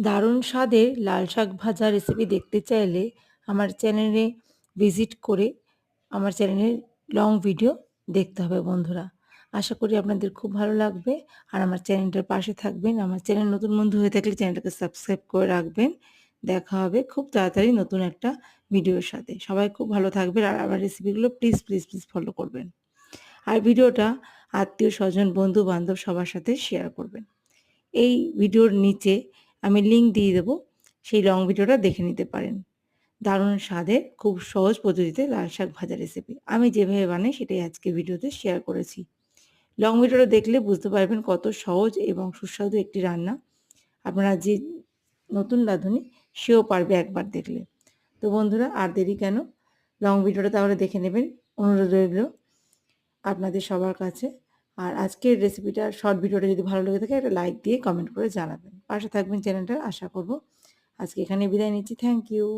দারুণ স্বাদের লাল শাক ভাজা রেসিপি দেখতে চাইলে আমার চ্যানেলে ভিজিট করে আমার চ্যানেলের লং ভিডিও দেখতে হবে বন্ধুরা। আশা করি আপনাদের খুব ভালো লাগবে আর আমার চ্যানেলটার পাশে থাকবেন। আমার চ্যানেল নতুন বন্ধু হয়ে থাকলে চ্যানেলটাকে সাবস্ক্রাইব করে রাখবেন। দেখা হবে খুব তাড়াতাড়ি নতুন একটা ভিডিওর সাথে। সবাই খুব ভালো থাকবেন আর আমার রেসিপিগুলো প্লিজ ফলো করবেন। আর ভিডিওটা আত্মীয়-স্বজন, বন্ধু-বান্ধব সবার সাথে শেয়ার করবেন। এই ভিডিওর নিচে আমি লিংক দিয়ে দেবো। সেই লং ভিডিওটা দেখে নিতে পারেন। দারুণ স্বাদের খুব সহজ পদ্ধতিতে লাল শাক ভাজা রেসিপি। আমি যেভাবে বানাই সেটাই আজকে ভিডিওতে শেয়ার করেছি। লং ভিডিওটা দেখলে বুঝতে পারবেন কত সহজ এবং সুস্বাদু একটি রান্না। আপনারা যে নতুন রাঁধুনি সেও পারবে একবার দেখলে। তো বন্ধুরা আর দেরি কেন? লং ভিডিওটা তাহলে দেখে নেবেন। অনুরোধ রইল আপনাদের সবার কাছে। আর আজকের রেসিপিটা শর্ট ভিডিওটা যদি ভালো লেগে থাকে একটা লাইক দিয়ে কমেন্ট করে জানাবেন। পাশে থাকবেন চ্যানেলটার আশা করব। আজকে এখানে বিদায় নিচ্ছি। Thank you.